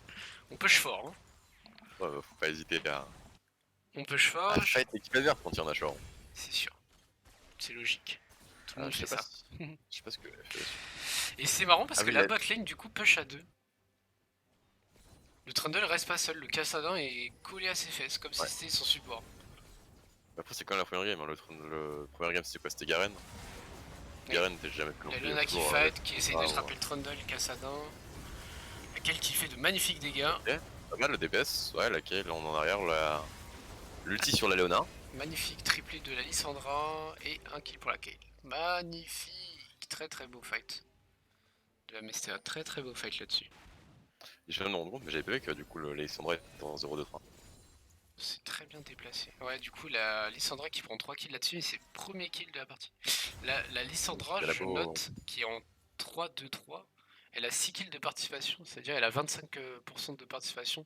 On push fort. Hein. Ouais, faut pas hésiter On push fort, à fight l'équipe adverse quand il y a un Nashor. c'est sûr. C'est logique. Tout le monde Je fait sais pas ça. je sais pas ce que elle fait. Et c'est marrant parce Ah que oui, la botlane du coup push à 2. Le Trundle reste pas seul, le Cassadin est collé à ses fesses comme si Ouais. c'était son support. Après, c'est quand même la première game. Hein. Le premier game, c'était quoi? C'était Garen. Ouais. Garen n'était jamais plus long. La Luna qui fight, qui essaye de trapper le Trundle, le Cassadin. Laquelle qui fait de magnifiques dégâts. Pas mal le DPS, ouais, laquelle on en arrière, l'ulti sur la Léona. Magnifique triplé de la Lissandra et un kill pour la Kayle. Magnifique, très très beau fight. De la Mestea, très très beau fight là-dessus. Je viens de me rendre compte, mais j'avais pas vu que du coup le Lissandra était en 0-2-3. C'est très bien déplacé. Ouais, du coup, la Lissandra qui prend 3 kills là-dessus, et c'est le premier kill de la partie. La Lissandra, Elle a je beau- note, qui est en 3-2-3, elle a 6 kills de participation, c'est-à-dire elle a 25% de participation.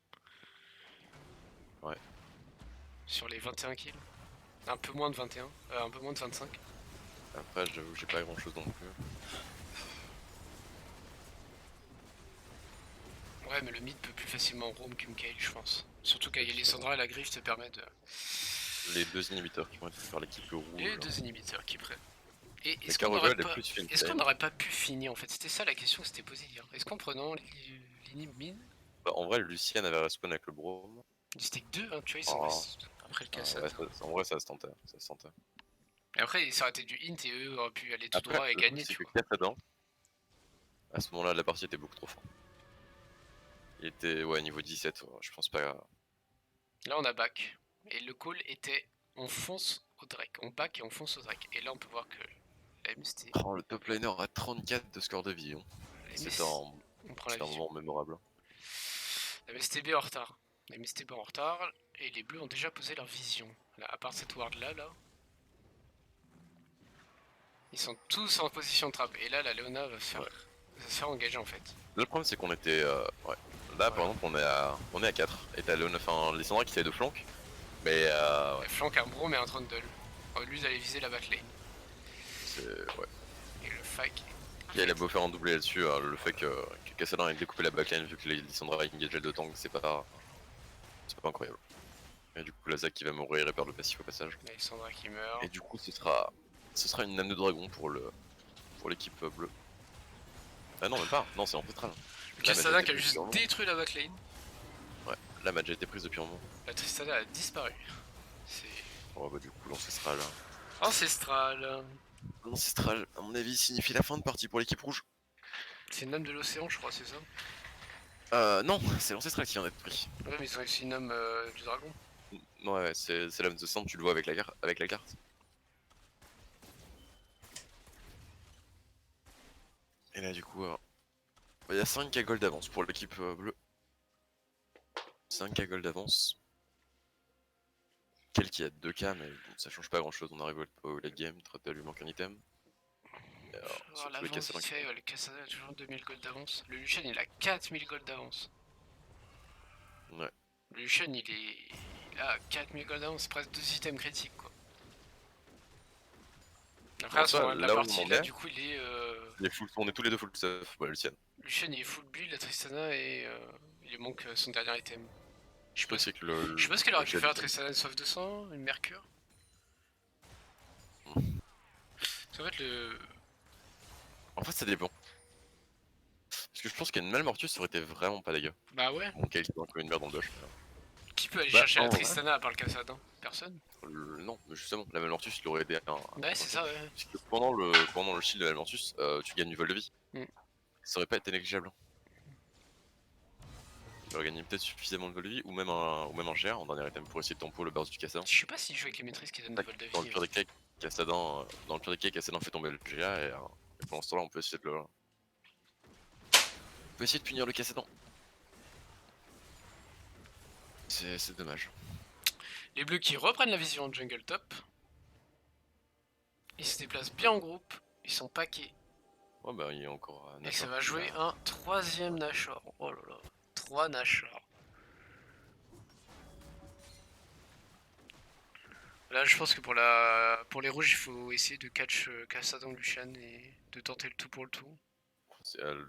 Ouais. Sur les 21 kills. Un peu moins de 21, un peu moins de 25. Après, j'avoue que j'ai pas grand chose non plus. Ouais, mais le mid peut plus facilement roam qu'une Kayle, je pense. Surtout qu'avec Lissandra, la griffe te permet de. Les deux inhibiteurs qui vont être faire l'équipe rouge. Les deux inhibiteurs qui prennent. Et Les est-ce qu'on Carogal, n'aurait les pas... plus Finstay. Est-ce qu'on n'aurait pas pu finir en fait? C'était ça la question que c'était posée hier. Est-ce qu'en prenant l'inhib mid, Bah, en vrai, Lucienne avait respawn avec le Brome. c'était que 2, hein, tu vois, ils sont Oh. restés après le cassade. Ouais, en vrai, ça se tentait. Ça se tentait. Et après, ça aurait été du int et eux auraient pu aller tout Après, droit et le gagner, truc, tu c'est vois. que Cassadin, à ce moment-là, la partie était beaucoup trop forte. Il était, ouais, niveau 17, je pense pas. Là, on a back. Et le call était on fonce au Drake. On back et on fonce au Drake. Et là, on peut voir que la MST. Oh, le top laner a 34 de score de vision. C'était on prend la un vision. moment mémorable. La MSTB en retard. La MSTB en retard. Et les bleus ont déjà posé leur vision. Là, à part cette ward là. Ils sont tous en position de trappe. Et là, la Léona va se faire engager en fait. Là, le problème, c'est qu'on était. Ouais. Là, par exemple, on est à 4. Et t'as Lissandra qui essaie de flank. Mais. Ouais. Elle flanque un Braum et un Trundle. Lui, ils allaient viser la back lane. C'est. Ouais. Et le fight. Et elle a beau faire un doublé là-dessus, le fait que Cassadin ait découpé la backline vu que Lissandra a engagé de tank, c'est pas incroyable. Et du coup, la Zac qui va mourir et perdre le passif au passage. Alexandra qui meurt. Et du coup, ce sera une âme de dragon pour l'équipe bleue. Ah non, même pas. Non, c'est ancestral. Le Cassadin qui a juste détruit la back lane. Ouais, la match a été prise depuis un moment. La Tristana a disparu. C'est Oh bah du coup, l'ancestral. ancestral. L'ancestral, à mon avis, signifie la fin de partie pour l'équipe rouge. C'est une âme de l'océan, je crois, c'est ça. Non, c'est l'ancestral qui vient d'être pris. Ouais, mais ils ont aussi une homme du dragon. Ouais, c'est l'homme de sang, tu le vois avec avec la carte. Et là, du coup, il y a 5K gold d'avance pour l'équipe bleue. 5K gold d'avance. Quel qui a 2K, mais bon, ça change pas grand chose. On arrive au late game, Trottel lui manque un item. Et alors, Alors surtout les l'avance Cassadins vite qui fait, font. ouais, le Cassandra a toujours 2000 gold d'avance. Le Lucian il a 4000 gold d'avance. Ouais. Le Lucian il a 4000 gold d'avance, c'est presque 2 items critiques quoi. Après En à ce soi, moment de la là où on partie, en là est, du coup il est... on est tous les deux full stuff. Ouais, Lucian. Lucian il est full build, la Tristana et il lui manque son dernier item. Je Le sais pas truc, ce, c'est que je sais pas ce qu'elle aurait le pu jet faire la Lucian. Tristana, une sauve de sang, une mercure. Parce qu'en fait le... En fait, ça dépend. Parce que je pense qu'une Malmortus ça aurait été vraiment pas dégueu. Bah ouais, Bon, quel qui manque une merde dans le bush. qui peut aller Bah, chercher la en vrai, Tristana à part le Cassadin? Personne. non, mais justement, la Malmortus il aurait aidé Ouais un c'est kill. ça ouais. Parce que pendant le shield de la Malmortus, tu gagnes du vol de vie. Mm. Ça aurait pas été négligeable. Tu aurais gagné peut-être suffisamment de vol de vie, ou même un GR en dernier item pour essayer de tempo le burst du Cassadin. Je sais pas s'il joue avec les maîtrises qui donnent des vols de Dans le vie. pire des cas, dans le pire des cas, Cassadin fait tomber le GA et pendant ce temps-là, on peut essayer on peut essayer de punir le Cassadin. C'est dommage. Les bleus qui reprennent la vision de jungle top. Ils se déplacent bien en groupe. Ils sont paquets. Ouais, bah, il y a encore un Et ça Nashor va qui jouer a- un troisième Nashor. Oh là là. 3 Nashor. Là, je pense que pour les rouges, il faut essayer de catch Kassadin Lucian et de tenter le tout pour le tout.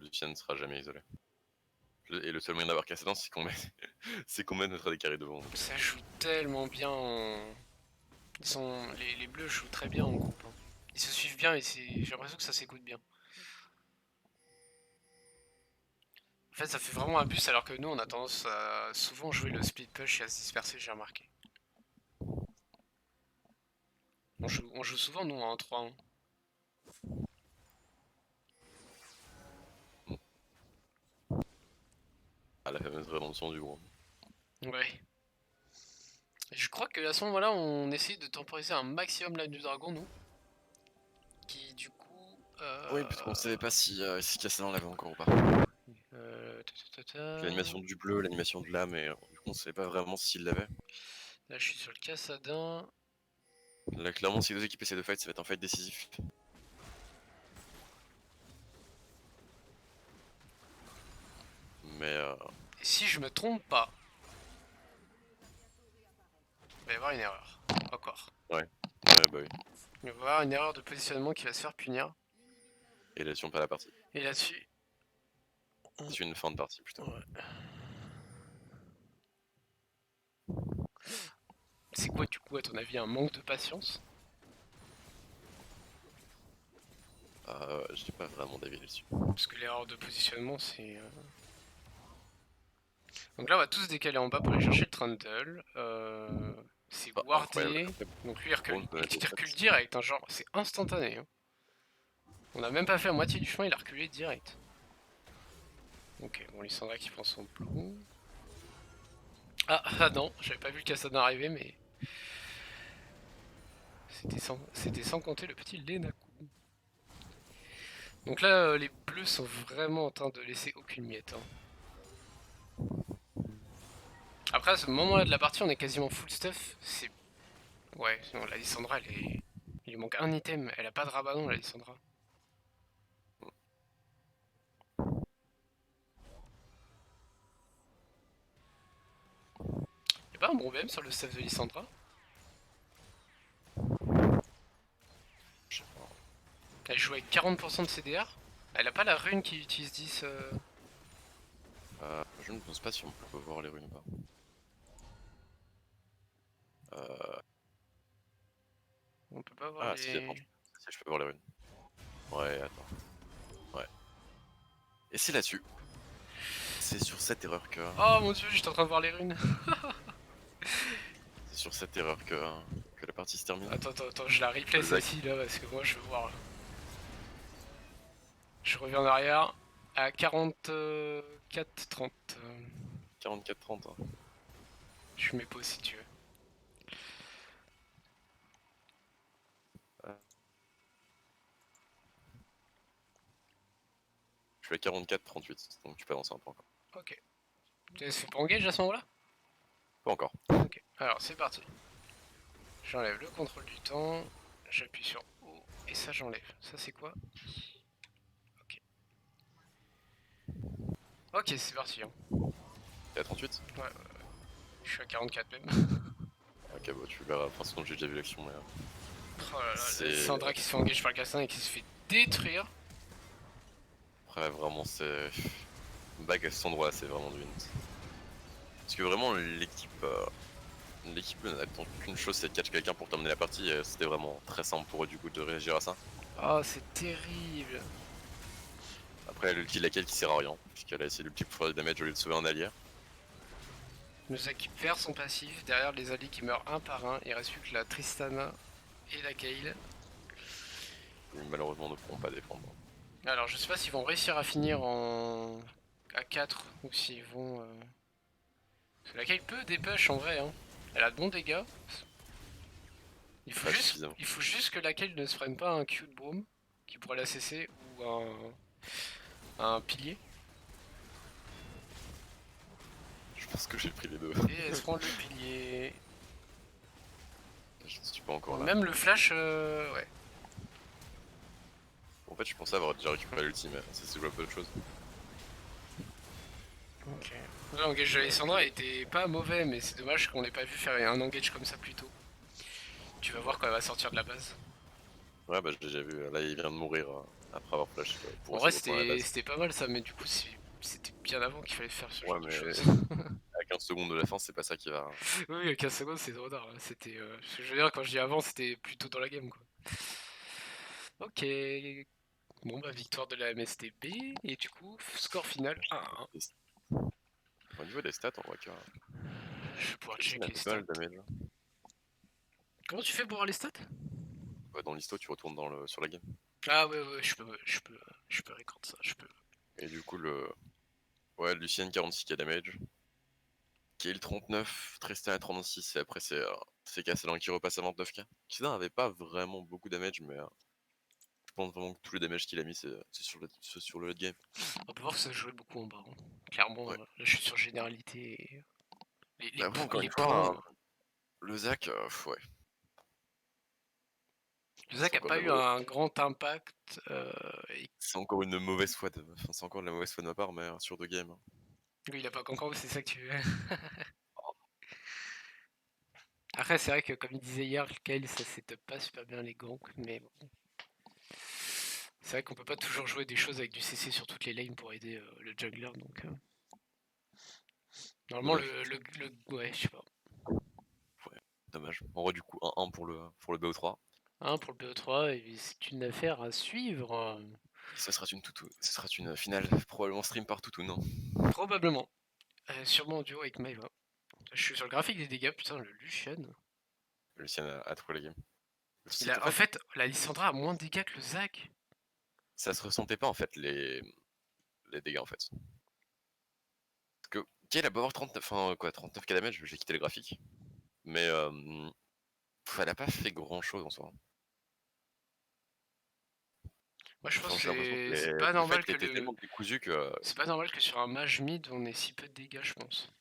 Lucien ne sera jamais isolé. Et le seul moyen d'avoir Cassadin, c'est qu'on met... c'est qu'on met notre carré devant. Donc. Ça joue tellement bien en... les bleus jouent très bien en groupe. Hein. Ils se suivent bien et j'ai l'impression que ça s'écoute bien. En fait, ça fait vraiment un boost alors que nous, on a tendance à souvent jouer le split push et à se disperser, j'ai remarqué. On joue souvent, nous, en 3-1. Ah, la fameuse rédemption du gros. Ouais. Et je crois qu'à ce moment-là, on essaye de temporiser un maximum l'âme du dragon, nous. Qui, du coup... Oui, parce qu'on savait pas si Cassadin l'avait encore ou pas. L'animation du bleu, l'animation de l'âme, et du coup, on savait pas vraiment s'il l'avait. Là, je suis sur le Cassadin. Là, clairement, si les deux équipes essaient de fight, ça va être un fight décisif. Mais Et si je me trompe pas, il va y avoir une erreur. Encore. ouais, bah oui. Il va y avoir une erreur de positionnement qui va se faire punir. Et là, si on perd la partie. Et là-dessus... C'est une fin de partie plutôt. Ouais. C'est quoi, du coup, à ton avis, un manque de patience? J'ai pas vraiment d'avis là-dessus. Parce que l'erreur de positionnement, c'est... Donc là, on va tous décaler en bas pour aller chercher le Trundle. C'est Pas incroyable. wardé. Donc lui, il recule, Drone peut mettre il au recule fait. direct. Hein, genre, c'est instantané. Hein. On a même pas fait la moitié du chemin, il a reculé direct. Ok, bon, Lissandra qui prend son plomb. Ah non, j'avais pas vu le Kassadin arriver, mais... C'était sans compter le petit Lenaku. Donc là, les bleus sont vraiment en train de laisser aucune miette. Hein. Après, à ce moment-là de la partie, on est quasiment full stuff. C'est... Ouais, non, la Lissandra, elle est... Il lui manque un item. Elle a pas de rabanon, la Lissandra. Y'a pas un bon BM sur le stuff de Lissandra? Je sais pas. Elle joue avec 40% de CDR. Elle a pas la rune qui utilise 10... Je ne pense pas si on peut voir les runes ou pas. On peut pas voir Si, les... attends, si je peux voir les runes. Ouais, attends. Ouais. Et c'est là-dessus. C'est sur cette erreur que. Oh mon dieu, j'étais en train de voir les runes. C'est sur cette erreur que la partie se termine. Attends, je la replay Le Zac. celle-ci là parce que moi je veux voir là. Je reviens en arrière. À 44-30. 44-30. Hein. Je mets pause si tu veux. Je suis à 44-38, donc tu peux avancer un peu encore. Ok. C'est fait pour engage à ce moment-là? Pas encore. Ok. Alors c'est parti. J'enlève le contrôle du temps. J'appuie sur O. Et ça j'enlève. Ça c'est quoi? Ok. Ok, c'est parti. Hein. T'es à 38? Ouais, je suis à 44 même. Ok, bah tu verras. Enfin, sinon j'ai déjà vu l'action, mais. Oh là là, la C'est. Sandra qui se fait engager par le Cassin et qui se fait détruire. Après, vraiment, c'est. Bague à cet endroit, c'est vraiment du hint. Parce que vraiment, l'équipe. L'équipe n'attend qu'une chose, c'est de catch quelqu'un pour terminer la partie. Et c'était vraiment très simple pour eux, du coup, de réagir à ça. Oh, c'est terrible. Après, l'ulti de laquelle qui sert à rien. Puisqu'elle a essayé l'ulti pour faire du damage au lieu de sauver un allié. Nozaki perd son passif. Derrière les alliés qui meurent un par un. Il reste plus que la Tristana et la Kayle. Qui malheureusement ne pourront pas défendre. Alors je sais pas s'ils vont réussir à finir en... à 4 ou s'ils vont... Parce que la Kayle peut dépush en vrai. Hein. Elle a de bons dégâts. Pas suffisamment. Il faut juste que la Kayle ne se prenne pas un Q de Broom qui pourrait la cesser ou un pilier. Je pense que j'ai pris les deux. Et elle se prend le pilier. Je ne suis pas encore là. Même le flash, ouais. En fait, je pensais avoir déjà récupéré l'ulti, mais ça c'est joué à peu de choses. Ok. L'engage de Alessandra était pas mauvais, mais c'est dommage qu'on l'ait pas vu faire un engage comme ça plus tôt. Tu vas voir quand elle va sortir de la base. Ouais, bah j'ai déjà vu. Là, il vient de mourir après avoir flash pour En vrai, essayer de reprendre la base. c'était pas mal ça, mais du coup, c'était bien avant qu'il fallait faire ce Ouais, genre de mais choses. à 15 secondes de la fin, c'est pas ça qui va. Oui, à 15 secondes, c'est trop tard. C'était, je veux dire, quand je dis avant, c'était plutôt dans la game, quoi. Ok. Bon, bah, victoire de la MSTP. Et du coup, score final 1-1. Au niveau des stats, on voit que Je vais pouvoir Christine check a les fait pas stats. mal de damage. Comment tu fais pour voir les stats? Ouais, dans l'histo, tu retournes sur la game. Ah ouais, ouais, je peux record ça, je peux. Et du coup, ouais, Lucienne 46k damage. Kayle 39, Tristan à 36, et après c'est Casselan qui repasse à 29k. Casselan avait pas vraiment beaucoup de damage, mais je pense vraiment que tous les damages qu'il a mis, c'est sur le late game. On peut voir que ça jouait beaucoup en bas. Hein. Clairement, Ouais. là je suis sur généralité. Et... Mais après, encore les une fois, points. le Zac, ouais. Le Zach C'est a encore de pas la eu mauvaise. un grand impact. C'est encore une mauvaise foi enfin, c'est encore de la mauvaise foi de ma part, mais sur deux games. Lui, il a pas encore, c'est ça que tu veux. Après, c'est vrai que comme il disait hier, Kyle, ça setup pas super bien les ganks, mais bon. C'est vrai qu'on peut pas toujours jouer des choses avec du CC sur toutes les lanes pour aider le jungler, donc. Normalement, Dommage. ouais, je sais pas. Ouais, dommage. On voit du coup 1-1 pour le BO3. Hein, pour le BO3, c'est une affaire à suivre. Et ce sera une finale, probablement stream par Toutou, non? Probablement. Sûrement en duo avec Maeva. Je suis sur le graphique des dégâts, putain, le Lucian. Lucien a trouvé la game. En En fait, fait, la Lissandra a moins de dégâts que le Zac. ça se ressentait pas en fait les dégâts en fait. Parce que Kayle a beau avoir 39, enfin quoi, 39k damage, j'ai quitté le graphique. Mais elle a pas fait grand chose en soi. Moi, je pense Enfin, j'ai l'impression que que c'est pas les normal fights que étaient le. tellement décousus que. C'est pas normal que sur un mage mid on ait si peu de dégâts, je pense.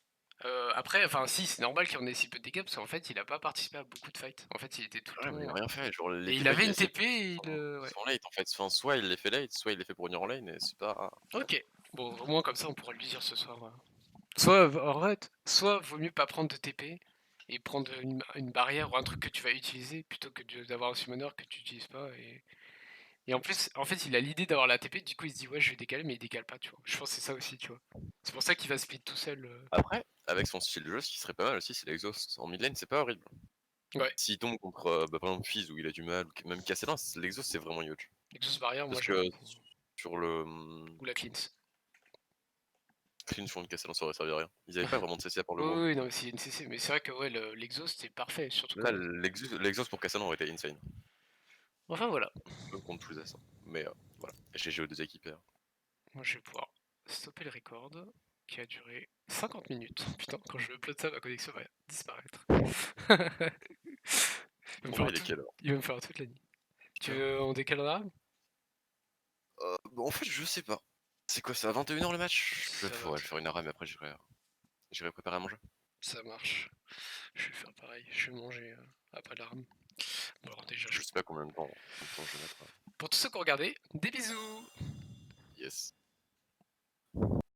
Après, enfin, si, c'est normal qu'on ait si peu de dégâts parce qu'en fait, il a pas participé à beaucoup de fights. En fait, il était tout le Ouais, mais il a temps. rien fait. Genre, les Et il TP avait qu'il a une essayé de TP faire et il. Ouais. sont late en fait. Enfin, soit il les fait late, soit il les fait pour venir en lane, et c'est pas. Ok. Bon, au moins comme ça, on pourra lui dire ce soir. Soit, en fait, soit vaut mieux pas prendre de TP et prendre une barrière ou un truc que tu vas utiliser plutôt que d'avoir un summoner que tu utilises pas. Et en plus, en fait, il a l'idée d'avoir la TP, du coup, il se dit ouais, je vais décaler, mais il décale pas, tu vois. Je pense que c'est ça aussi, tu vois. C'est pour ça qu'il va split tout seul. Après, avec son style de jeu, ce qui serait pas mal aussi, c'est l'exhaust. En mid lane, c'est pas horrible. Ouais, S'il tombe contre, par exemple, Fizz où il a du mal, ou même Casselin, l'exhaust c'est vraiment huge. Exhaust barrière, moi Parce j'aime que beaucoup. sur le Ou la cleanse. clean sur une Casselin, ça aurait servi à rien. Ils avaient pas vraiment de CC à part le Oui, WoW. oui, non, mais c'est NCC. Mais c'est vrai que ouais, l'exhaust c'est parfait, surtout Là, comme. l'exhaust pour Casselin aurait été insane. Enfin voilà. Même contre plus ça. Mais voilà. GG aux deux équipes. Moi je vais pouvoir stopper le record qui a duré 50 minutes. Putain, quand je upload ça, ma connexion va disparaître. Il va me Bon, falloir il est quelle heure? il va me falloir toute la nuit. Tu Putain. veux, on décale la rame? Bon, en fait, je sais pas. C'est quoi, c'est à 21h le match? Je Ça va, pourrais le faire une rame et après j'irai préparer à manger. ça marche. Je vais faire pareil, je vais manger après la rame. Bon, alors déjà, Je sais pas combien de temps je vais mettre. pour tous ceux qui ont regardé, des bisous! Yes.